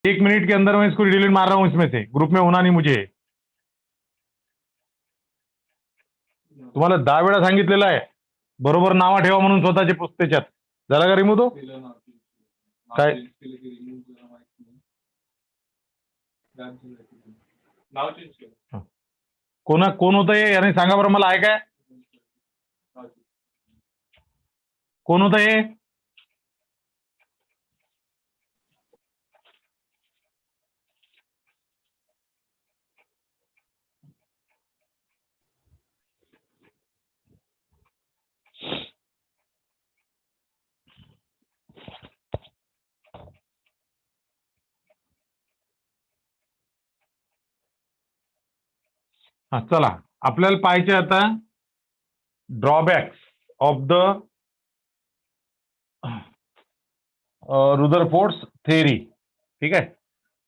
1 minute के अंदर मैं इसको डिलीट मार रहा हूं, इसमें से ग्रुप में होना नाही मुझे. तुम्हाला 10 वेळा सांगितलेलं आहे बरोबर नावा ठेवा म्हणून स्वतःचे पुस्तकात. झाला का रिमूव्ह तो काय कोण होतं हे याने सांगा बरं मला. आहे काय कोण होतं हे. हा चला आपल्याला पाहायचे आता ड्रॉबॅक्स ऑफ द रुदरफोर्ड्स थेअरी. ठीक आहे,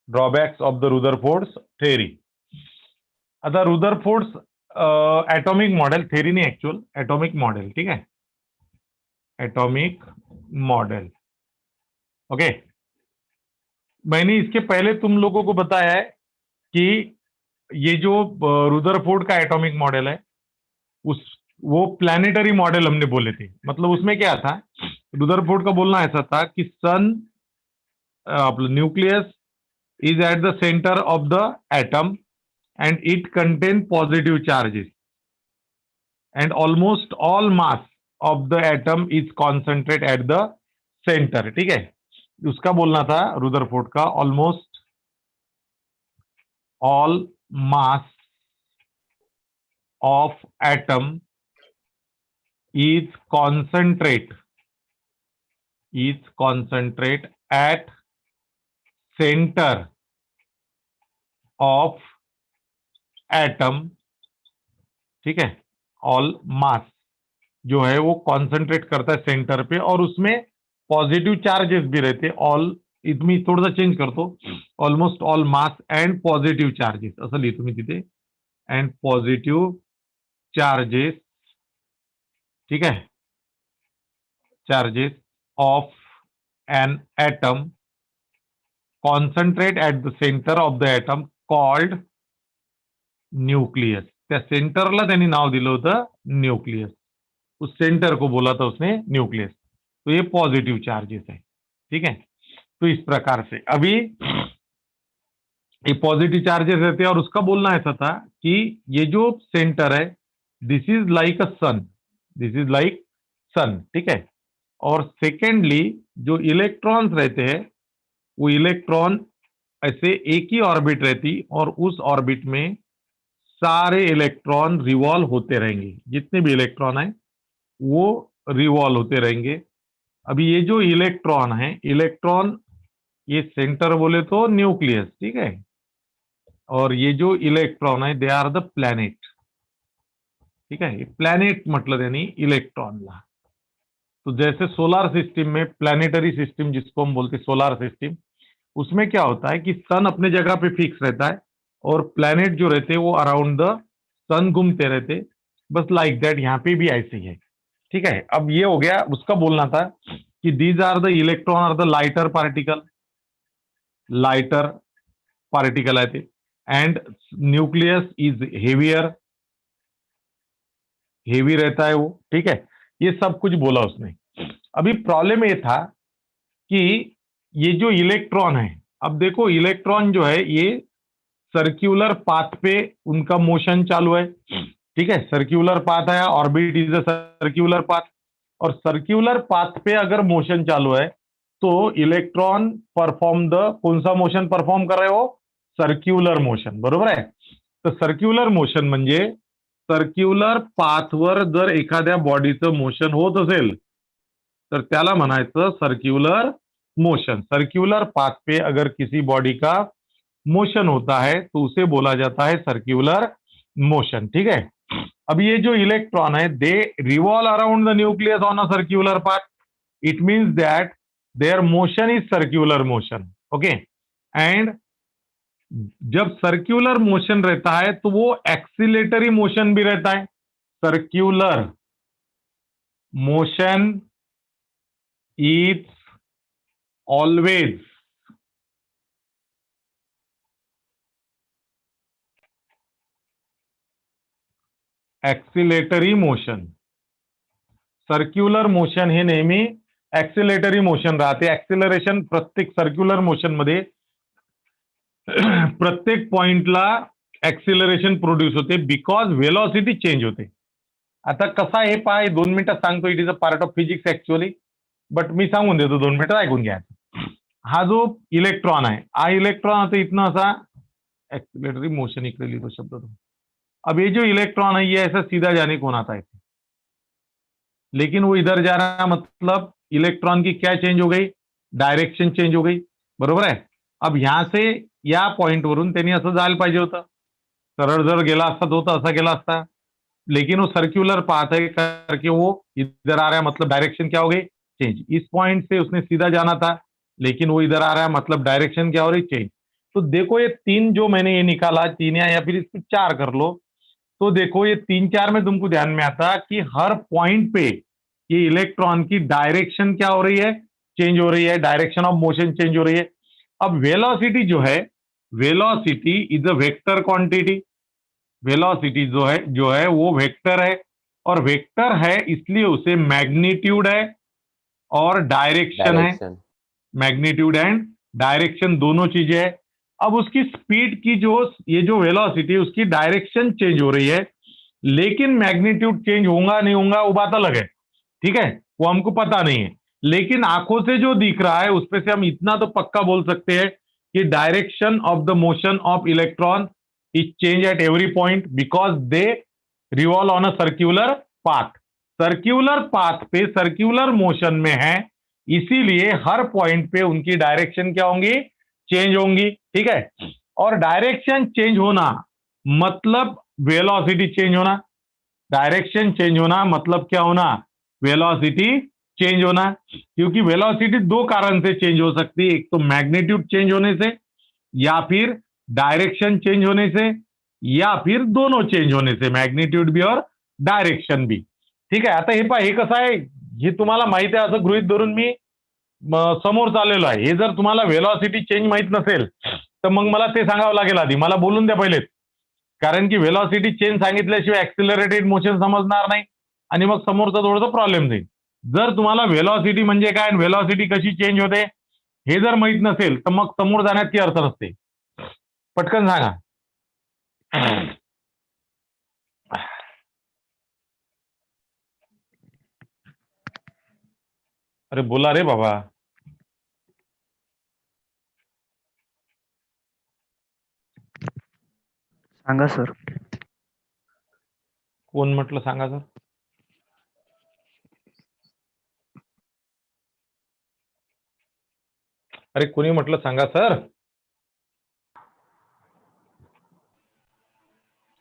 ड्रॉबॅक्स ऑफ द रुदरफोर्ड्स थेअरी. आता रुदरफोर्ड्स ॲटॉमिक मॉडेल, थेअरी नाही ऍक्च्युअल, ॲटॉमिक मॉडेल. ठीक है, एटॉमिक मॉडल. ओके, मैंने इसके पहले तुम लोगों को बताया है कि ये जो रुदरफोर्ड का एटॉमिक मॉडल है वो प्लैनेटरी मॉडल हमने बोले थे. मतलब उसमें क्या था, रुदरफोर्ड का बोलना ऐसा था कि sun nucleus is at the centre of the atom and it contain positive charges and almost all mass of the atom is concentrated at the center. ठीक है, उसका बोलना था रुदरफोर्ड का almost all mass of atom is concentrate at center of atom. ठीक है, all मास जो है वो कॉन्सेंट्रेट करता है सेंटर पे और उसमें पॉजिटिव चार्जेस भी रहते. ऑल मी थोड़ा सा चेंज करतो, almost all mass and positive charges असं लिहितो मी तिथे, अँड पॉझिटिव्ह चार्जेस. ठीक आहे, charges of an atom concentrate at the centre of the atom called nucleus. त्या सेंटरला त्यांनी नाव दिलं होतं न्यूक्लियस. उस सेंटर को बोला था उसने न्यूक्लियस. तो ये पॉजिटिव चार्जेस है. ठीक है, तो इस प्रकार से अभी ये पॉजिटिव चार्जेस रहते हैं और उसका बोलना ऐसा था कि ये जो सेंटर है this is like a sun, this is like sun. ठीक है, और सेकेंडली जो इलेक्ट्रॉन्स रहते हैं वो इलेक्ट्रॉन ऐसे एक ही ऑर्बिट रहती और उस ऑर्बिट में सारे इलेक्ट्रॉन रिवॉल्व होते रहेंगे. जितने भी इलेक्ट्रॉन है वो रिवॉल्व होते रहेंगे. अभी ये जो इलेक्ट्रॉन है, इलेक्ट्रॉन ये सेंटर बोले तो न्यूक्लियस. ठीक है, और ये जो इलेक्ट्रॉन है दे आर द प्लॅनेट. ठीक है, प्लॅनेट म्हटलं त्यांनी इलेक्ट्रॉनला. तो जैसे सोलार सिस्टम में प्लैनेटरी सिस्टम जिसको हम बोलते सोलार सिस्टम, उसमें क्या होता है कि सन अपने जगह पे फिक्स रहता है और प्लैनेट जो रहते हैं वो अराउंड द सन घूमते रहते. बस लाइक दैट यहाँ पे भी ऐसे ही है. ठीक है, अब ये हो गया. उसका बोलना था कि these are the electron are the lighter particle आहे ते, एंड न्यूक्लियस इज हेवी रहता है वो. ठीक है, ये सब कुछ बोला उसने. अभी प्रॉब्लम ये था कि ये जो इलेक्ट्रॉन है, अब देखो इलेक्ट्रॉन जो है ये सर्क्यूलर पाथ पे उनका मोशन चालू है. ठीक है, सर्क्यूलर पाथ है, orbit is a circular path. और सर्क्यूलर पाथ पे अगर मोशन चालू है तो इलेक्ट्रॉन परफॉर्म द कौन सा मोशन परफॉर्म कर रहे हो, सर्क्युलर मोशन. बरोबर आहे. तर सर्क्युलर मोशन म्हणजे सर्क्युलर पाथवर जर एखाद्या बॉडीचं मोशन होत असेल तर त्याला म्हणायचं सर्क्युलर मोशन. सर्क्युलर पाथ पे अगर किसी बॉडी का मोशन होता है तो उसे बोला जाता है सर्क्युलर मोशन. ठीक है, अब ये जो इलेक्ट्रॉन है they revolve around the nucleus on a circular path. It means that their motion is circular motion. Okay, and जब सर्क्युलर मोशन रहता है तो वो एक्सीलेटरी मोशन भी रहता है. Circular motion is always acceleratory motion. Circular motion हे नेहमी ऍक्सिलेटरी मोशन राहते. ऍक्सिलरेशन प्रत्येक सर्क्युलर मोशन मध्ये प्रत्येक पॉइंटला ऍक्सिलरेशन प्रोड्यूस होते बिकॉज व्हेलॉसिटी चेंज होते. आता कसा आहे पहा, 2 मिनिटात सांगतो. It is a part of physics actually, but मी सांगून देतो, 2 मिनिटात ऐकून घ्या. हा जो इलेक्ट्रॉन आहे, हा इलेक्ट्रॉन आता इतना असा एक्सिलरेटरी मोशन इकडे लिखो शब्द तो. अब ये जो इलेक्ट्रॉन है ये ऐसा सीधा जाने को आता है, लेकिन वो इधर जा रहा, मतलब इलेक्ट्रॉन की क्या चेंज हो गई, डायरेक्शन चेंज हो गई. बरोबर आहे. अब यहां से या पॉइंट वरून त्यांनी असं जायला पाहिजे होतं. सरळ जर गेला असता तो तर असा गेला असता, लेकिन वो सर्क्युलर पाथ है करके वो इधर आ रहा है, मतलब डायरेक्शन क्या हो गई, चेंज. इस पॉइंट से उसने सीधा जाना था, लेकिन वो इधर आ रहा है, मतलब डायरेक्शन क्या हो रही, चेंज. तो देखो ये 3 जो मैंने ये निकाला, 3 या फिर इसको 4 कर लो, तो देखो ये 3-4 में तुमको ध्यान में आता कि हर पॉइंट पे ये इलेक्ट्रॉन की डायरेक्शन क्या हो रही है, चेंज हो रही है, डायरेक्शन ऑफ मोशन चेंज हो रही है. अब वेलोसिटी जो है, velocity is a vector quantity. Velocity जो है वो वेक्टर है, और वेक्टर है इसलिए उसे मैग्नीट्यूड है और डायरेक्शन है. मैग्नीट्यूड एंड डायरेक्शन दोनों चीजें है. अब उसकी स्पीड की ये जो वेलोसिटी है उसकी डायरेक्शन चेंज हो रही है, लेकिन मैग्नीट्यूड चेंज होगा नहीं होगा वो बात अलग है. ठीक है, वो हमको पता नहीं है, लेकिन आंखों से जो दिख रहा है उसपे से हम इतना तो पक्का बोल सकते हैं कि direction of the motion of electron is change at every point because they revolve on a circular path. Circular path pay circular motion में है, इसीलिए हर पॉइंट पे उनकी डायरेक्शन क्या होंगी, चेंज होंगी. ठीक है, और डायरेक्शन चेंज होना मतलब वेलोसिटी चेंज होना. डायरेक्शन चेंज होना मतलब क्या होना, वेलोसिटी चेंज होना. क्योंकि वेलोसिटी 2 कारण से चेंज हो सकती है, एक तो मैग्नीट्यूड चेंज होने से, या फिर डायरेक्शन चेंज होने से, या फिर दोनों चेंज होने से, मैग्नीट्यूड भी और डायरेक्शन भी. ठीक आहे. आता हे पहा, हे कसं आहे, हे तुम्हाला माहिती आहे असं गृहीत धरून मी समोर चाललेलो आहे. हे जर तुम्हाला वेलॉसिटी चेंज माहित नसेल तर मग मला ते सांगावं लागेल आधी, मला बोलून द्या पहिलेच. कारण की वेलॉसिटी चेंज सांगितल्याशिवाय ऍक्सिलरेटेड मोशन समजणार नाही आणि मग समोरचा थोडंसं प्रॉब्लेम जाईल. जर तुम्हाला वेलॉसिटी म्हणजे काय, वेलॉसिटी कशी चेंज होते हे जर माहित नसेल तर मग समोर जाण्यात काही अर्थ नसते. पटकन सांगा. अरे बोला रे बाबा. सांगा सर. कोण म्हटलं सांगा सर? अरे कोणी म्हटलं सांगा सर?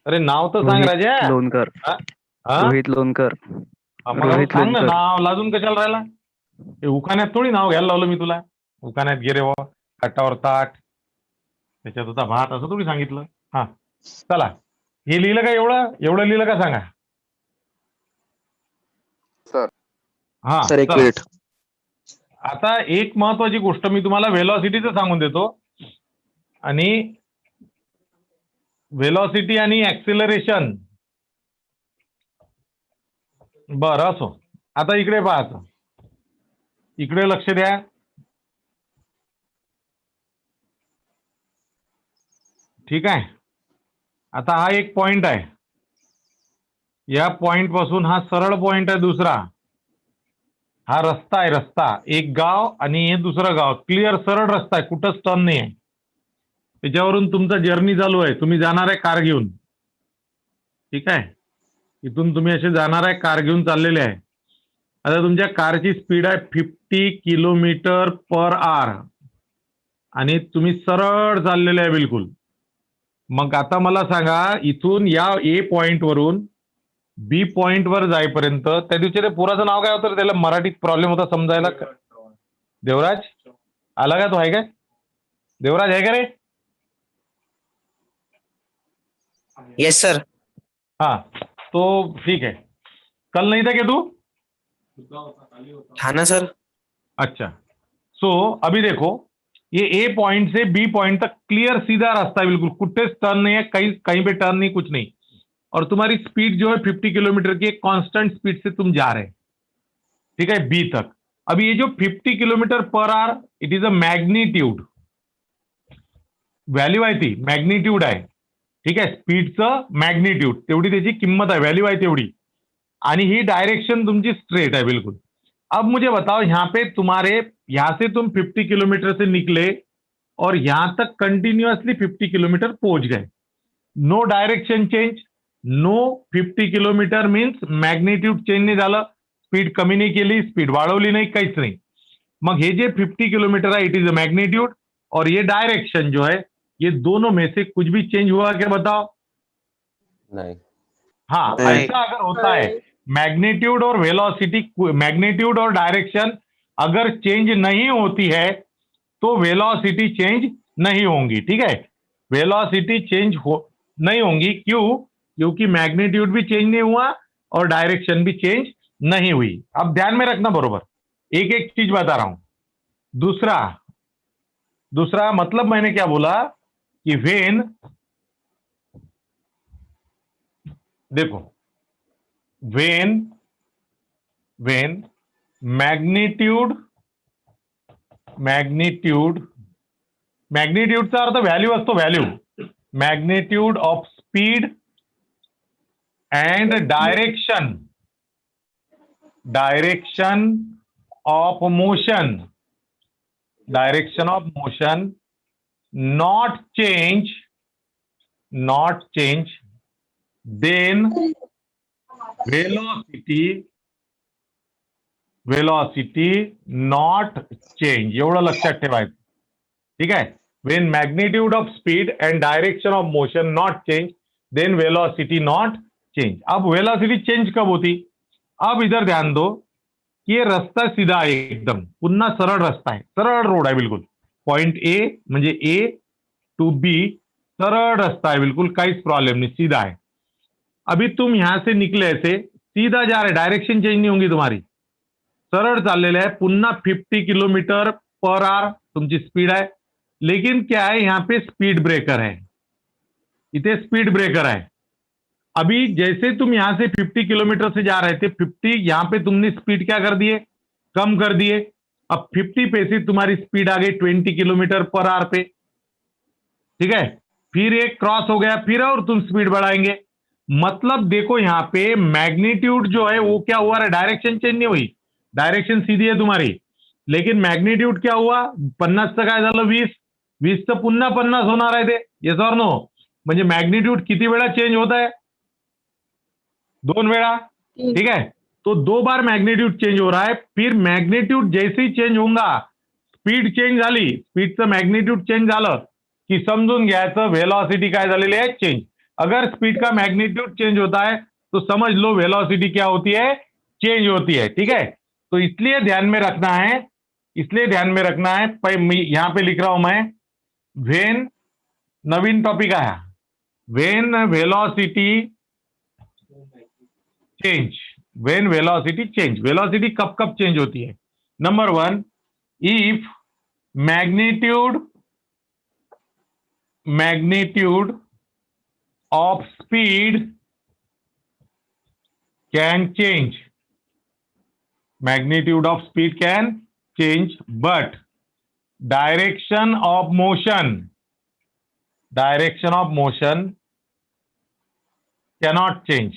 अरे नाव तर सांग राजा. लोणकर. हा? रोहित लोणकर. मला सांग ना नाव, लाजून कशाला राहिला? हे उखाण्यात थोडी नाव घ्यायला लावलं मी तुला. उखाण्यात गेरे वा काटावर ताट, त्याच्यात होता भात, असं थोडी सांगितलं. हा चला, हे लिहिलं का, एवढं लिहिलं का सांगा. सर. हा सर एक मिनिट. आता एक महत्वाची गोष्ट मी तुम्हाला वेलॉसिटीचं सांगून देतो. आणि वेलॉसिटी आणि ऍक्सिलरेशन, बरं असो. आता इकडे पाहायचं, इकडे लक्ष द्या. ठीक आहे. आता हा एक पॉइंट आहे, या पॉइंट पासून हा सरळ पॉइंट आहे दुसरा. हा रस्ता आहे, रस्ता, एक गाव आणि हे दुसरं गाव, क्लिअर सरळ रस्ता आहे, कुठंच टर्न नाही आहे. त्याच्यावरून तुमचा जर्नी चालू आहे, तुम्ही जाणार आहे कार घेऊन. ठीक आहे, इथून तुम्ही असे जाणार आहे कार घेऊन चाललेले आहे. आता तुमच्या कारची स्पीड आहे 50 किलोमीटर पर आवर आणि तुम्ही सरळ चाललेले आहे बिलकुल. मग आता मला सांगा, इथून या ए पॉइंट वरून बी पॉइंट वर जाईपर्यंत, त्या दिवशी ते पोराचं नाव काय होतं, त्याला मराठीत प्रॉब्लेम होता समजायला. देवराज आला का, तो आहे काय? देवराज आहे का रे? Yes sir. हाँ तो ठीक है. कल नहीं था क्या तू? हाँ ना सर. अच्छा, सो अभी देखो, ये ए पॉइंट से बी पॉइंट तक क्लियर सीधा रास्ता है बिल्कुल, कुछ टर्न नहीं है, कहीं कहीं पे टर्न नहीं, कुछ नहीं. और तुम्हारी स्पीड जो है 50 किलोमीटर की एक कांस्टेंट स्पीड से तुम जा रहे हैं, ठीक है, बी तक। अभी ये जो 50 kilometre per hour, it is a magnitude, value आहे ती, मॅग्निट्यूड आहे, ठीक आहे, स्पीडचं मॅग्निट्यूड, तेवढी त्याची किंमत आहे, व्हॅल्यू आहे तेवढी, आणि ही डायरेक्शन तुमची स्ट्रेट है बिल्कुल। अब मुझे बताओ, यहां पे तुम्हारे, यहां से तुम 50 किलोमीटर से निकले और यहां तक कंटिन्यूअसली 50 किलोमीटर पहुंच गए, no direction change, no 50 kilometre means magnitude change नाही झालं, स्पीड कमी नाही केली, स्पीड वाढवली नाही, काहीच नाही। मग हे जे 50 किलोमीटर है इट इज अ मैग्नीट्यूड, और ये डायरेक्शन जो है, ये दोनों में से कुछ भी चेंज हुआ क्या बताओ? नहीं। हाँ, नहीं। ऐसा अगर होता है, मैग्नीट्यूड और वेलोसिटी, मैग्नीट्यूड और डायरेक्शन अगर चेंज नहीं होती है तो वेलोसिटी चेंज नहीं होंगी, ठीक है, वेलोसिटी चेंज हो नहीं होंगी, क्यों? क्योंकि मैग्नीट्यूड भी चेंज नहीं हुआ और डायरेक्शन भी चेंज नहीं हुई। अब ध्यान में रखना बरोबर, एक एक चीज बता रहा हूं। दूसरा दूसरा मतलब मैंने क्या बोला कि वेन, देखो, वेन वेन मैग्नीट्यूड मैग्नीट्यूडचा अर्थ व्हॅल्यू असतो, value, magnitude of speed and direction of motion, not change, then velocity not change, एवढं लक्षात ठेवायचं, ठीक आहे। when magnitude of speed and direction of motion not change, then velocity not change। अब velocity change कब होती? अब इधर ध्यान दो कि ये रस्ता सीधा आहे, एकदम पुन्हा सरळ रस्ता आहे, सरळ रोड आहे बिल्कुल, पॉइंट ए म्हणजे ए टू बी, सरळ रस्ता है बिल्कुल, काहीच प्रॉब्लम नहीं, सीधा है। अभी तुम यहां से निकले, ऐसे सीधा जा रहे, डायरेक्शन चेंज नहीं होंगी तुम्हारी, सरळ चाललेलं आहे, पुन्हा 50 किलोमीटर पर आवर तुमची स्पीड है, लेकिन क्या है, यहाँ पे स्पीड ब्रेकर है, इथे स्पीड ब्रेकर है। अभी जैसे तुम यहां से 50 किलोमीटर से जा रहे थे, 50 यहां पे तुमने स्पीड क्या कर दिए, कम कर दिए, अब 50 पे से तुम्हारी स्पीड आ गई 20 किलोमीटर पर आवर पे, ठीक है, फिर एक क्रॉस हो गया, फिर और तुम स्पीड बढ़ाएंगे, मतलब देखो यहां पे मैग्नीट्यूड जो है वो क्या हुआ है, डायरेक्शन चेंज नहीं हुई, डायरेक्शन सीधी है तुम्हारी, लेकिन मैग्नीट्यूड क्या हुआ, 50चं काय झालं 20, 20चं पुन्हा 50 होणार आहे ते, येस और नो? म्हणजे मैग्नीट्यूड किती वेळा चेंज होता है, 2 वेळा, ठीक है, तो 2 बार मैग्नीट्यूड चेंज हो रहा है, फिर मैग्नीट्यूड जैसे ही चेंज होगा, स्पीड चेंज झाली, स्पीडचं मैग्नीट्यूड चेंज झालं की समजून घ्यायचं वेलोसिटी काय झालेली है, चेंज। अगर स्पीड का मैग्नीट्यूड चेंज होता है तो समझ लो वेलोसिटी क्या होती है, चेंज होती है, ठीक है। तो इसलिए ध्यान में रखना है, यहां पे लिख रहा हूं मैं, वेन, नवीन टॉपिक आया, वेन वेलोसिटी चेंज, वेलोसिटी कब कब चेंज होती है? Number 1, if magnitude of speed can change, magnitude of speed can change, but direction of motion cannot change,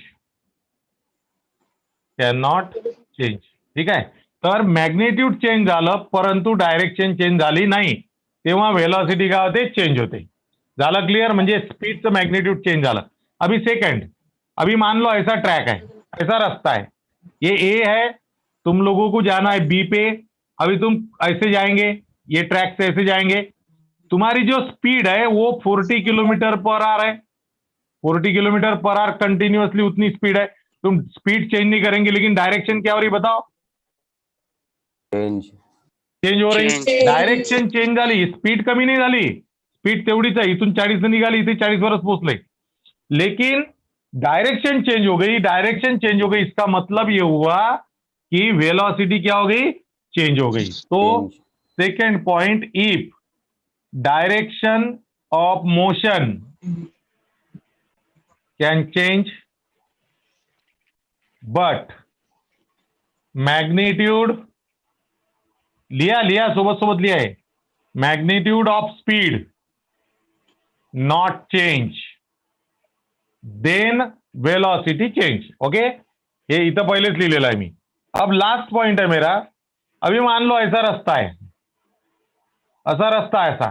ठीक आहे। तर मॅग्निट्यूड चेंज झालं परंतु डायरेक्शन चेंज झाली नाही, तेव्हा वेलोसिटी काय होते, चेंज होते। झालं क्लियर? म्हणजे स्पीडचं मॅग्नीट्यूड चेंज झालं। अभी सेकंड, अभी मान लो ऐसा ट्रैक है, ऐसा रास्ता है, ये ए है, तुम लोगों को जाना है बी पे, अभी तुम ऐसे जाएंगे, ये ट्रैक से ऐसे जाएंगे, तुम्हारी जो स्पीड है वो 40 किलोमीटर पर आवर है, 40 किलोमीटर पर आवर कंटिन्यूअसली उतनी स्पीड है, तुम स्पीड चेंज नहीं करेंगे, लेकिन डायरेक्शन क्या हो रही बताओ, चेंज हो रही, डायरेक्शन चेंज झाली, स्पीड कमी नाही झाली, स्पीड तेवढीच आहे, इथून 40 निघाली, इथे 40 वरच पोहोचले, लेकिन डायरेक्शन चेंज हो गई, इसका मतलब ये हुआ कि वेलोसिटी क्या हो गई, चेंज हो गई। तो second point, if direction of motion can change, but magnitude, लिया सोबत सोबत लिया है, magnitude of speed not change, then velocity change. Okay, हे इथं पहिलेच लिहिलेलं आहे मी. अब लास्ट पॉइंट है मेरा. अभी मान लो ऐसा रास्ता है, ऐसा रास्ता ऐसा,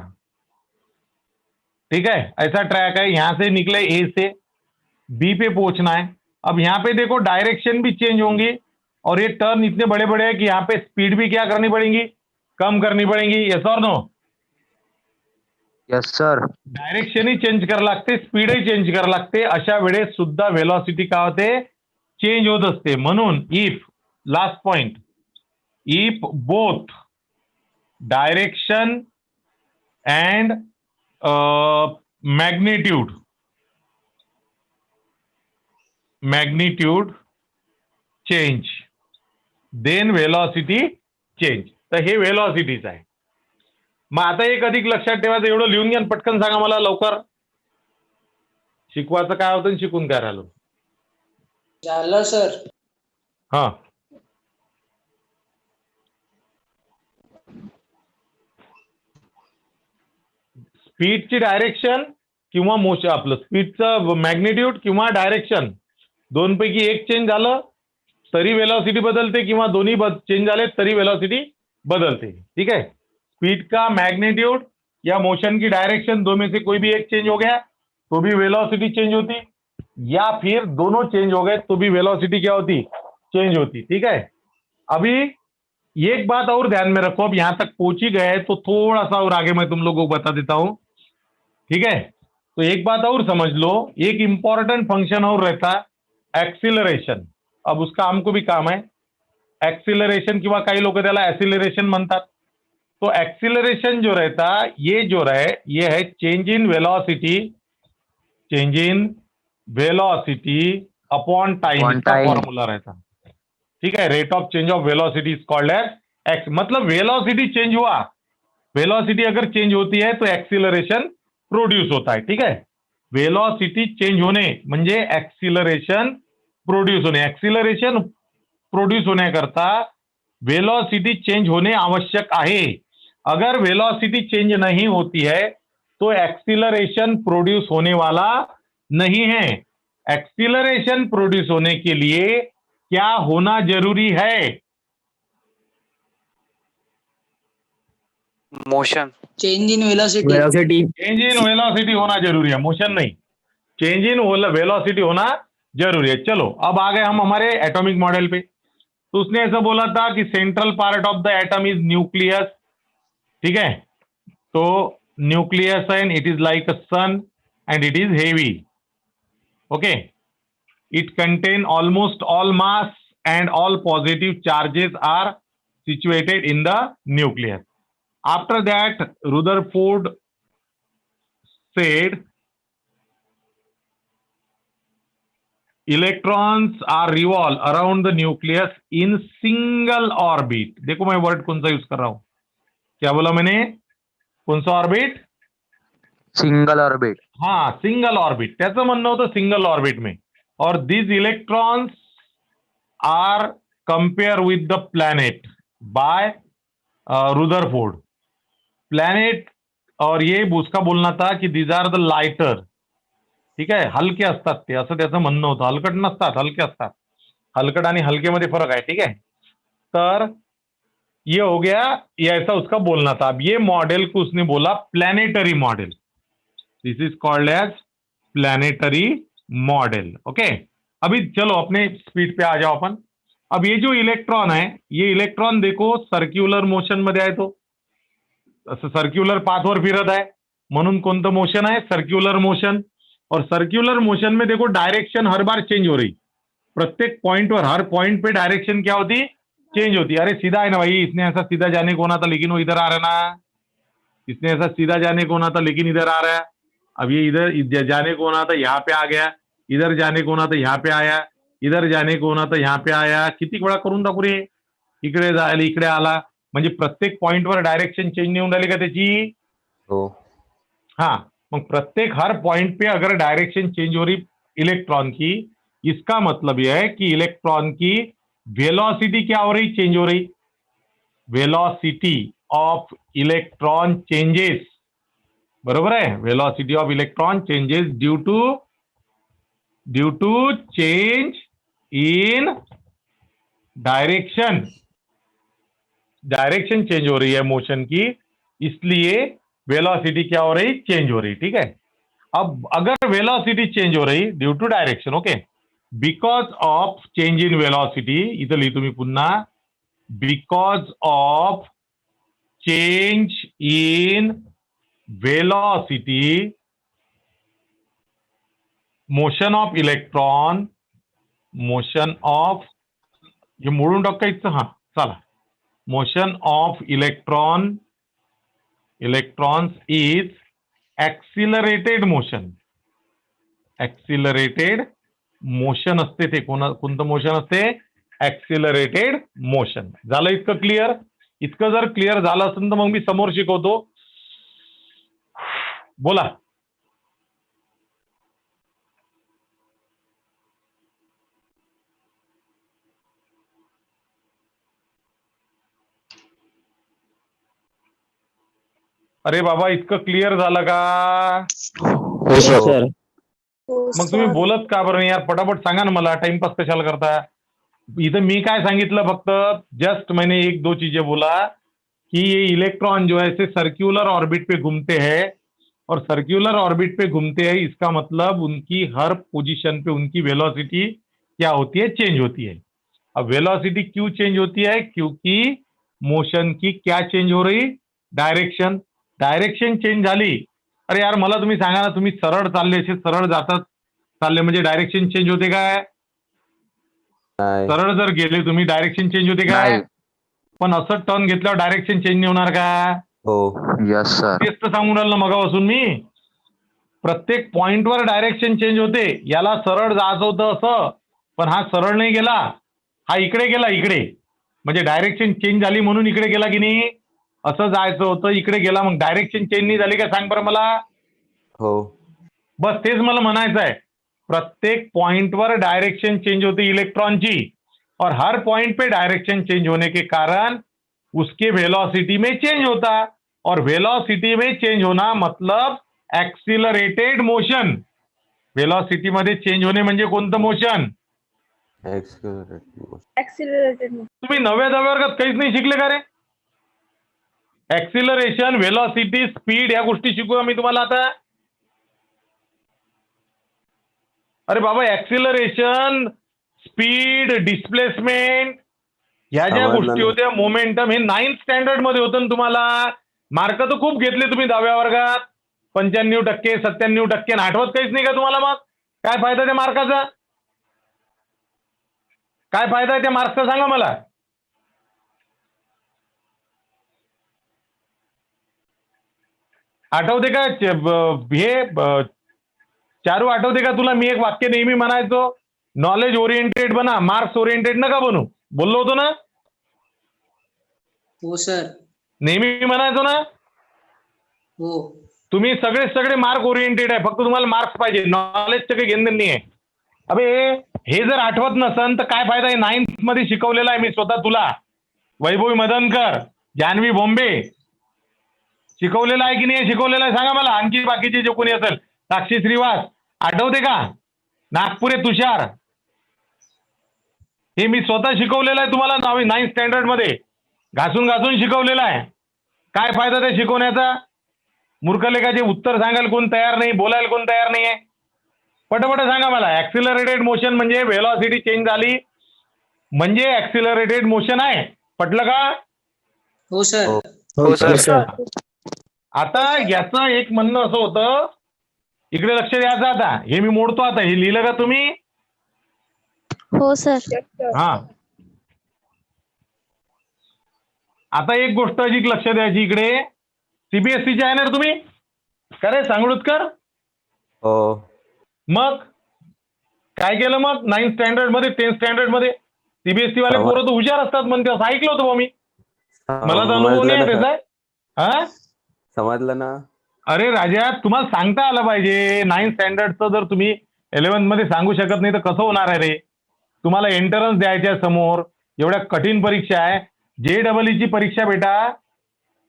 ठीक है, ऐसा ट्रैक है, यहां से निकले ए से बी पे पहुंचना है. अब यहां पे देखो डायरेक्शन भी चेंज होंगी और ये टर्न इतने बड़े बड़े हैं कि यहां पे स्पीड भी क्या करनी पड़ेगी, कम करनी पड़ेगी. यस और नो? Yes sir. डायरेक्शनही चेंज करावं लागते, स्पीडही चेंज करावं लागते. अशा वेळेस सुद्धा वेलॉसिटी काय होते, चेंज होत असते. म्हणून if, last point, if both direction and magnitude change, then velocity change. तर हे वेलॉसिटीच आहे. मग आता एक अधिक लक्षात ठेवायचं, एवढं लिहून घ्या, पटकन सांगा मला लवकर. शिकवायचं काय होतं आणि शिकून काय राहिलो? झालं सर. हा, स्पीडची डायरेक्शन किंवा मोशन, आपलं स्पीडचं मॅग्निट्यूड किंवा डायरेक्शन, दोन पैकी एक चेंज झालं तरी वेलॉसिटी बदलते, किंवा दोन्ही चेंज झाले तरी वेलॉसिटी बदलते. ठीक है, स्पीड का मैग्नीट्यूड या मोशन की डायरेक्शन, दो में से कोई भी एक चेंज हो गया तो भी वेलोसिटी चेंज होती, या फिर दोनों चेंज हो गए तो भी वेलोसिटी क्या होती, चेंज होती. ठीक है, अभी एक बात और ध्यान में रखो, अब यहां तक पहुंच ही गए तो थोड़ा सा और आगे मैं तुम लोगों को बता देता हूं. ठीक है, तो एक बात और समझ लो, एक इंपॉर्टेंट फंक्शन और रहता है एक्सिलरेशन. अब उसका हमको भी काम है एक्सिलरेशन, किंवा काही लोक त्याला एक्सिलरेशन म्हणतात. तो एक्सिलरेशन जो रहता, ये जो रहे, ये है change in velocity, change in velocity upon time, इसका फॉर्मूला रहता. ठीक है, rate of change of velocity is called as X. मतलब वेलोसिटी चेंज हुआ, वेलोसिटी अगर चेंज होती है तो एक्सिलरेशन प्रोड्यूस होता है. ठीक है, वेलोसिटी चेंज होने म्हणजे एक्सिलरेशन प्रोड्यूस होणे. एक्सिलरेशन प्रोड्यूस होण्याकरता वेलोसिटी चेंज होने आवश्यक आहे. अगर वेलोसिटी चेंज नहीं होती है तो एक्सिलरेशन प्रोड्यूस होने वाला नहीं है. एक्सिलरेशन प्रोड्यूस होने के लिए क्या होना जरूरी है? Motion. Change in velocity. Change in velocity होना जरूरी है, मोशन नहीं. चेंज इन वेलोसिटी होना जरूरी है. चलो अब आ गए हम हमारे एटॉमिक मॉडल पे. तो उसने ऐसा बोला था कि central part of the atom is nucleus. ठीक है, तो nucleus and it is like a sun and it is heavy. Okay, it contain almost all mass and all positive charges are situated in the nucleus. After that Rutherford said electrons are revolve around the nucleus in single orbit. देखो मैं word कौन सा use कर रहा हूं, क्या बोला मैंने, कौन सा orbit? Single orbit. हाँ, single orbit, त्याचं म्हणणं होतं सिंगल ऑर्बिट में. और these electrons are compare with the planet by Rutherford. Planet, और ये उसका बोलना था कि दीज आर द लाइटर. ठीक आहे, हलके असतात ते, असं त्याचं म्हणणं होतं. हलकट नसतात, हलके असतात. हलकट आणि हलकेमध्ये फरक आहे. ठीक आहे, तर ये हो गया, ये ऐसा उसका बोलना था. अब ये मॉडल को उसने बोला planetary model. This is called as planetary model. Okay, अभी चलो अपने स्पीड पे आ जाओ अपन. अब ये जो इलेक्ट्रॉन है, ये इलेक्ट्रॉन देखो सर्क्युलर मोशन मध्ये आहे, तो असं सर्क्युलर पाथवर फिरत आहे, म्हणून कोणतं मोशन आहे, सर्क्युलर मोशन. और सर्क्युलर मोशन में देखो डायरेक्शन हर बार चेंज हो रही, प्रत्येक पॉइंट पर, हर पॉइंट पे डायरेक्शन क्या होती, चेंज होती. अरे सीधा है ना भाई, इसने ऐसा सीधा जाने को होना था लेकिन वो इधर आ रहा है ना, इसने ऐसा सीधा जाने को होना था लेकिन इधर आ रहा है. अब ये इधर जाने को होना था, यहाँ पे आ गया, इधर जाने को होना था, यहाँ पे आया, इधर जाने को होना था, यहाँ पे आया. किती वेळा करून दाखवू रे, इकडे जायला इकडे आला, म्हणजे प्रत्येक पॉइंटवर डायरेक्शन चेंज नाही होऊन राहिली का त्याची? हो. हाँ, मग प्रत्येक हर पॉइंट पे अगर डायरेक्शन चेंज हो रही, इलेक्ट्रॉन की, इसका मतलब यह है कि इलेक्ट्रॉन की वेलोसिटी क्या हो रही, चेंज हो रही। वेलोसिटी ऑफ इलेक्ट्रॉन चेंजेस, बरोबर है, velocity of electron changes due to change in direction. Direction change हो रही है मोशन की, इसलिए वेलोसिटी क्या हो रही, चेंज हो रही। ठीक है, अब अगर वेलोसिटी चेंज हो रही due to direction, okay, because of change in velocity, इथं लिहितो मी पुन्हा, because of change in velocity motion of electron, motion of, हे मोडून टाकायचं, हा चला, motion of electrons is accelerated motion. Accelerated motion असते ते, कोणतं मोशन असते, ऍक्सिलरेटेड मोशन. झालं इतकं क्लिअर? इतकं जर क्लिअर झालं असेल तर मग मी समोर शिकवतो. बोला. अरे बाबा, इतकं क्लिअर झालं का? हो सर. मग तुम्ही बोलत का बरं नाही यार? पटापट सांगा ना मला, टाइमपास कशाला करता? इथं मी काय सांगितलं, फक्त जस्ट मैंने एक दो चीजें बोला कि ये इलेक्ट्रॉन जो है ऐसे सर्क्यूलर ऑर्बिट पे घूमते हैं, और सर्क्यूलर ऑर्बिट पे घूमते हैं, इसका मतलब उनकी हर पोजीशन पे उनकी वेलोसिटी क्या होती है, चेंज होती है. अब वेलोसिटी क्यों चेंज होती है? क्योंकि मोशन की क्या चेंज हो रही, डायरेक्शन. डायरेक्शन चेंज झाली. अरे यार मला तुम्ही सांगा ना, तुम्ही सरळ चालले, असे सरळ जातात चालले म्हणजे डायरेक्शन चेंज होते काय? नाही. सरळ जर गेले तुम्ही, डायरेक्शन चेंज होते काय? नाही. पण असं टर्न घेतल्यावर डायरेक्शन चेंज नाही होणार का? हो. Yes sir. तेच तर सांगून राहिलं मगापासून मी. प्रत्येक पॉइंटवर डायरेक्शन चेंज होते. याला सरळ जायचं होतं असं, पण हा सरळ नाही गेला, हा इकडे गेला, इकडे. म्हणजे डायरेक्शन चेंज झाली म्हणून इकडे गेला की नाही? असं जायचं होतं, इकडे गेला, मग डायरेक्शन चेंज नाही झाली का? सांग बरं मला. हो. बस तेच मला म्हणायचं आहे. प्रत्येक पॉइंटवर डायरेक्शन चेंज होती इलेक्ट्रॉन की, और हर पॉइंट पे डायरेक्शन चेंज होने के कारण उसके वेलोसिटी में चेंज होता, और वेलोसिटी में चेंज होना मतलब एक्सिलरेटेड मोशन. वेलोसिटी मध्ये चेंज होणे म्हणजे कोणतं मोशन? एक्सिलरेटेड. तुम्ही 9व्या वर्गात काहीच नाही शिकले का रे? एक्सिलरेशन, वेलोसिटी, स्पीड या गोष्टी शिकू मी तुम्हाला आता. अरे बाबा, एक्सिलरेशन, स्पीड, डिस्प्लेसमेंट ह्या ज्या समजलं गोष्टी ना. होत्या, मोमेंटम, हे 9th स्टँडर्ड मध्ये होतं ना तुम्हाला. मार्क तर खूप घेतले तुम्ही 10व्या वर्गात, 95%, 97%, आठवत काहीच नाही का तुम्हाला? मग काय फायदा त्या मार्काचा? काय फायदा आहे त्या मार्क्सचा, सांगा मला. आठवते का हे चारू, आठवते का तुला? मी एक वाक्य नेहमी म्हणायचो, नॉलेज ओरिएंटेड बना, मार्क्स ओरिएंटेड नका बनू. बोललो होतो ना? हो सर. नेहमी म्हणायचो ना? हो. तुम्ही सगळे मार्क ओरिएंटेड आहे, फक्त तुम्हाला मार्क्स पाहिजे, नॉलेजचं काही घेणं नाही आहे. अबे हे जर आठवत नसन तर काय फायदा आहे? 9th मध्ये शिकवलेलं आहे मी स्वतः तुला. वैभवी मदनकर, जान्हवी बॉम्बे, शिकवलेलं आहे की नाही? शिकवलेलं आहे, सांगा मला. आणखी बाकीचे जे कोणी असेल, साक्षी श्रीवास, आठवते का? नागपुरे तुषार, हे मी स्वतः शिकवलेलं आहे तुम्हाला 9th स्टँडर्ड मध्ये, घासून घासून शिकवलेलं आहे. काय फायदा त्या शिकवण्याचा? मूर्खलेखाचे उत्तर सांगायला कोण तयार नाही, बोलायला कोण तयार नाही आहे. पटपट सांगा मला. ऍक्सिलरेटेड मोशन म्हणजे वेलोसिटी चेंज झाली म्हणजे ऍक्सिलरेटेड मोशन आहे. पटलं का? हो सर. हो सर. आता याचं एक म्हणणं असं होतं, इकडे लक्ष द्यायचं. आता हे मी मोडतो. आता हे लिहिलं का तुम्ही? हो सर. हा. आता एक गोष्ट अधिक लक्ष द्यायची इकडे. सीबीएसईचे आहे ना तुम्ही? का रे सांगळूतकर? हो. मग काय केलं मग 9th स्टँडर्ड मध्ये, 10th स्टँडर्ड मध्ये? सीबीएसई वाले पोरं तर हुशार असतात म्हणते, असं ऐकलं होतं बा मी. मला तर अनुभव नाही आहे त्याचा. हा, समजलं ना. अरे राजा, तुम्हाला सांगता आलं पाहिजे. 9th स्टँडर्डचं जर तुम्ही 11th मध्ये सांगू शकत नाही तर कसं होणार आहे रे? तुम्हाला एंट्रन्स द्यायचे आहे समोर, एवढ्या कठीण परीक्षा आहे. JEE ची परीक्षा बेटा,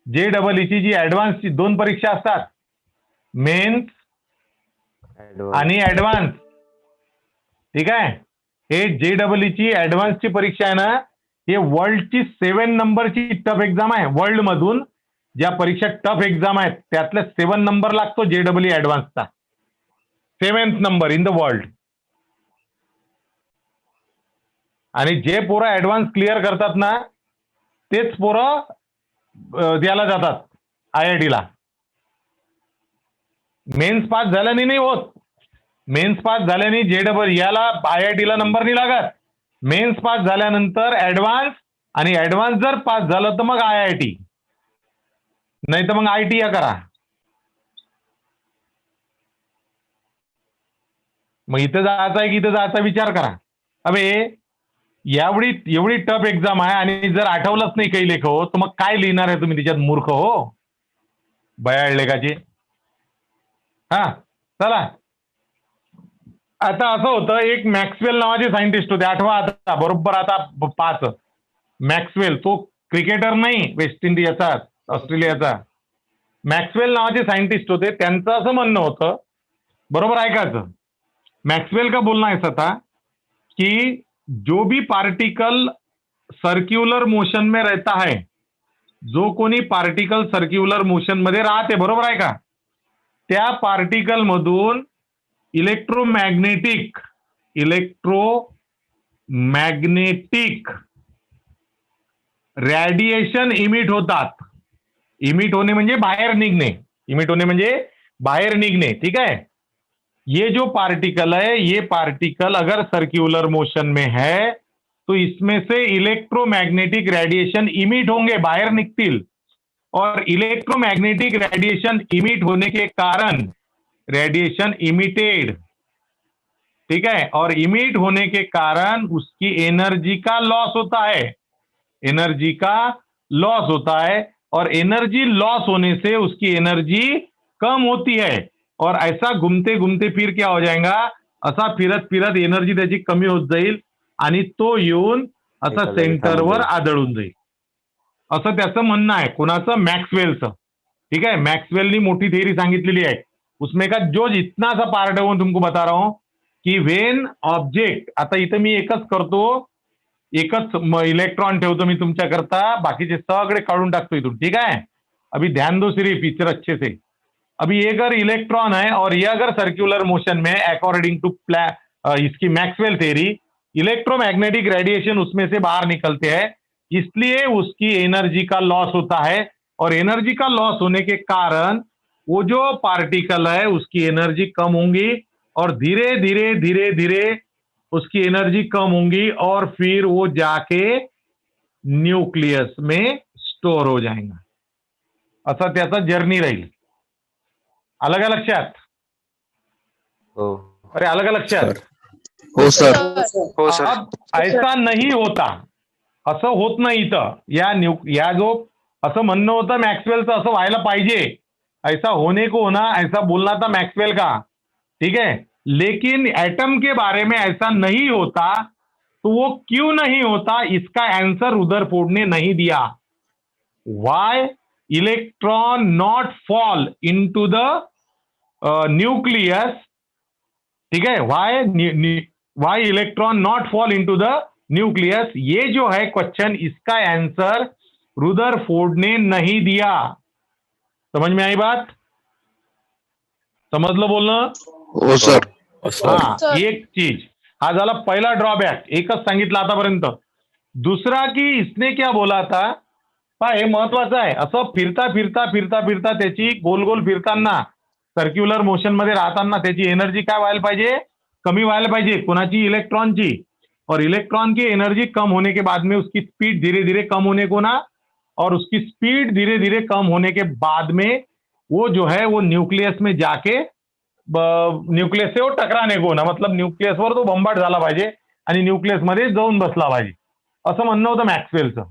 JEE ची जी ऍडव्हान्सची 2 परीक्षा असतात, मेन्स आणि ऍडव्हान्स. ठीक आहे, हे JEE ची ऍडव्हान्सची परीक्षा आहे ना, हे वर्ल्डची 7 नंबरची टफ एक्झाम आहे. वर्ल्ड मधून ज्या परीक्षा टफ एक्झाम आहेत त्यातल्या 7 नंबर लागतो JEE ऍडव्हान्सचा, 7th number in the world. आणि जे पोरं ऍडव्हान्स क्लिअर करतात ना, तेच पोरं द्यायला जातात IIT ला. मेन्स पास झाल्याने नाही होत. मेन्स पास झाल्याने JEE याला IIT ला नंबर नाही लागत. मेन्स पास झाल्यानंतर ऍडव्हान्स, आणि ऍडव्हान्स जर पास झालं तर मग IIT, नाही तर मग ITI करा. मग इथं जायचं आहे की इथं जायचा विचार करा. अबे एवढी टफ एक्झाम आहे आणि जर आठवलंच नाही काही लेख हो, तर मग काय लिहिणार आहे तुम्ही तिच्यात, मूर्ख हो बयाळ लेखाचे. हा चला, आता असं होतं, एक मॅक्सवेल नावाचे सायंटिस्ट होते, आठवा आता बरोबर, आता 5. मॅक्सवेल, तो क्रिकेटर नाही वेस्ट इंडियाचा, ऑस्ट्रेलियाचा. मॅक्सवेल नावाचे सायंटिस्ट होते. त्यांचं असं म्हणणं होतं, बरोबर ऐकायचं, मैक्सवेल का बोलना ऐसा था कि जो भी पार्टिकल सर्क्युलर मोशन में रहता है, जो कोणी पार्टिकल सर्क्युलर मोशन मध्ये राहते, बरोबर आहे का, त्या पार्टिकल मधून इलेक्ट्रोमॅग्नेटिक रॅडिएशन इमिट होतात. इमिट होने म्हणजे बाहेर निघणे, इमिट होने म्हणजे बाहेर निघणे. ठीक है, ये जो पार्टिकल है, ये पार्टिकल अगर सर्क्युलर मोशन में है तो इसमें से इलेक्ट्रोमैग्नेटिक रेडिएशन इमिट होंगे, बाहर निकतील. और इलेक्ट्रोमैग्नेटिक रेडिएशन इमिट होने के कारण रेडिएशन इमिटेड, ठीक है, और इमिट होने के कारण उसकी एनर्जी का लॉस होता है, एनर्जी का लॉस होता है, और एनर्जी लॉस होने से उसकी एनर्जी कम होती है. और ऐसा घुमते घुमते फिर क्या हो जाएगा, असा फिरत फिरत एनर्जी त्याची कमी होत जाईल आणि तो येऊन असा सेंटरवर आदळून जाईल, असं त्याचं म्हणणं आहे. कोणाचं, मॅक्सवेलचं. ठीक है, मैक्सवेल ने मोटी थ्योरी सांगितलेली आहे. उसमें का जो जितना सा पार्ट है वो तुमको बता रहा हूं की वेन ऑब्जेक्ट, आता इथं मी एकच करतो, एकच इलेक्ट्रॉन ठेवतो मी तुमच्याकरता, बाकीचे सगळे काढून टाकतो इथून. ठीक है, अभी ध्यान दो सिर्फ इधर अच्छे से. अभी ये अगर इलेक्ट्रॉन है और ये अगर सर्कुलर मोशन में, अकॉर्डिंग टू इसकी मैक्सवेल थ्योरी, इलेक्ट्रोमैग्नेटिक रेडिएशन उसमें से बाहर निकलते हैं, इसलिए उसकी एनर्जी का लॉस होता है. और एनर्जी का लॉस होने के कारण वो जो पार्टिकल है उसकी एनर्जी कम होंगी, और धीरे धीरे धीरे धीरे उसकी एनर्जी कम होंगी, और फिर वो जाके न्यूक्लियस में स्टोर हो जाएगा. असा त्याचा जर्नी राहील. अलग अलग लक्षात, अरे अलग अलग लक्षात. हो सर. हो सर. अब ऐसा नहीं होता, असं होत नाही इथं. या जो असं म्हणणं होतं मॅक्सवेलचं, असं व्हायला पाहिजे, ऐसा होने को होना, ऐसा बोलना था मैक्सवेल का. ठीक है, लेकिन एटम के बारे में ऐसा नहीं होता. तो वो क्यों नहीं होता, इसका आंसर रुदरफोर्ड ने नहीं दिया. व्हाई electron not fall into the nucleus. ठीक है, व्हाई electron not fall into the nucleus, ये जो है क्वेश्चन, इसका आंसर रुदरफोर्ड ने नहीं दिया. समझ में आई बात, समजलं बोलणं. हो सर. हा, एक चीज, हा झाला पहिला ड्रॉबॅक, एकच सांगितलं आतापर्यंत. दुसरा की इसने क्या बोला था, हे महत्वाचं आहे, असं फिरता फिरता फिरता फिरता त्याची गोल गोल फिरताना, सर्क्युलर मोशन मध्ये राहताना त्याची एनर्जी काय व्हायला पाहिजे, कमी व्हायला पाहिजे. कोणाची, इलेक्ट्रॉनची. और इलेक्ट्रॉन की एनर्जी कम होने के बाद में उसकी स्पीड धीरे धीरे कम होने को ना, और उसकी स्पीड धीरे धीरे कम होने के बाद में वो जो है वो न्यूक्लियस में जाके, न्यूक्लियस से वो टकराने को ना, मतलब न्यूक्लियसवर तो बंबाट झाला पाहिजे आणि न्यूक्लियस मध्ये जाऊन बसला पाहिजे, असं म्हणणं होतं मॅक्सवेलचं.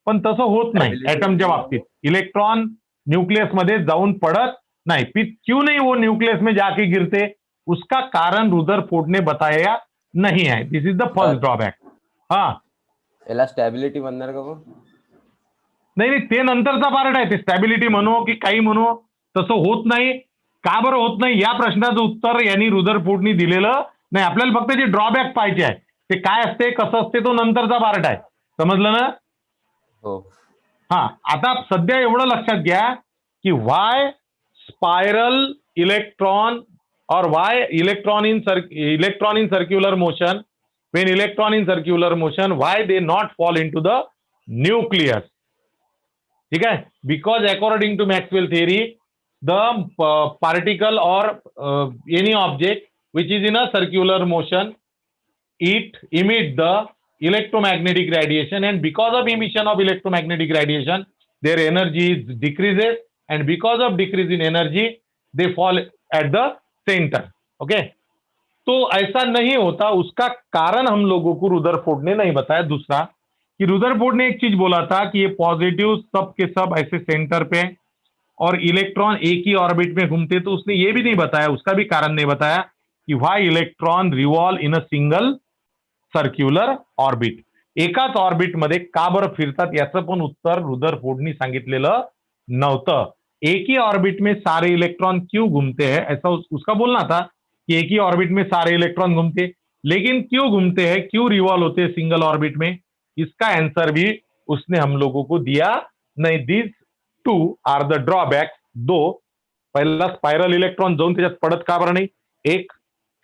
पण तसं होत नाही ऍटमच्या बाबतीत. इलेक्ट्रॉन न्यूक्लियस मध्ये जाऊन पडत नाही. क्यों नहीं वो न्यूक्लियस में जाके गिरते, उसका कारण रुदरफोर्ड ने बताया नहीं है. This is the first drawback. हा, याला स्टॅबिलिटी म्हणणार का मग? नाही नाही, ते नंतरचा पार्ट आहे. ते स्टॅबिलिटी म्हणू की काही म्हणू, तसं होत नाही. का बरं होत नाही या प्रश्नाचं उत्तर यांनी रुदरफोर्डनी दिलेलं नाही. आपल्याला फक्त जे ड्रॉबॅक पाहिजे आहे ते काय असते, कसं असते, तो नंतरचा पार्ट आहे. समजलं ना? हो. हा, आता सध्या एवढं लक्षात घ्या की वाय स्पायरल इलेक्ट्रॉन और Y electron in circular motion, when electron in circular motion, why they not fall into the nucleus? ठीक है, because according to Maxwell theory, the particle or any object which is in a circular motion, it emit the electromagnetic radiation, and because of emission of electromagnetic radiation their energy decreases, and because of decrease in energy they fall at the center. Okay, तो ऐसा नहीं होता. उसका कारण हम लोगों को Rutherford ने नहीं बताया. दूसरा कि रुदरफोर्ड ने एक चीज बोला था कि ये पॉजिटिव सब के सब ऐसे सेंटर पे और इलेक्ट्रॉन एक ही ऑर्बिट में घूमते. तो उसने ये भी नहीं बताया, उसका भी कारण नहीं बताया कि व्हाई electron revolve in a single circular orbit. एकाच ऑर्बिट मध्ये का बरं फिरतात याचं पण उत्तर रुदरफोर्डनी सांगितलेलं नव्हतं. एक ही ऑर्बिट में सारे इलेक्ट्रॉन क्यों घूमते हैं, ऐसा उसका बोलना था कि एक ही ऑर्बिट में सारे इलेक्ट्रॉन घूमते, लेकिन क्यों घूमते हैं, क्यों रिवॉल्व होते हैं सिंगल ऑर्बिट में, इसका आंसर भी उसने हम लोगों को दिया नहीं. दिस टू आर द ड्रॉबॅक. दो, पहिला स्पायरल इलेक्ट्रॉन जाऊन त्याच्यात पडत का बरं नाही, एक.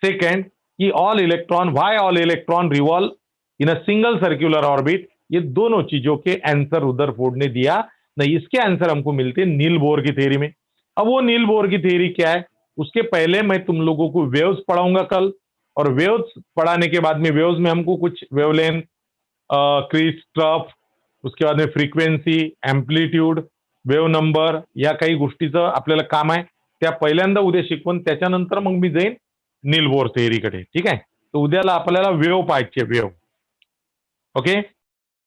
सेकंड कि ऑल इलेक्ट्रॉन, व्हाई all electron revolve in a single circular orbit. ये दोनों चीजों के आंसर रुदरफोर्ड ने दिया नहीं. इसके आंसर हमको मिलते नील बोर की थ्योरी में. अब वो नील बोर की थ्योरी क्या है, उसके पहले मैं तुम लोगों को वेव्स पढ़ाऊंगा कल, और वेव्स पढ़ाने के बाद में वेव्स में हमको कुछ वेवलेंथ, क्रिस्टफ, उसके बाद में फ्रिक्वेन्सी, एम्प्लिट्यूड, वेव नंबर या काही गोष्टीचं आपल्याला काम आहे. त्या पहिल्यांदा उद्या शिकवून त्याच्यानंतर मग मी जाईन नील बोर थेअरीकडे. ठीक आहे, तर उद्याला आपल्याला वेव पाहिजे, वेव. ओके.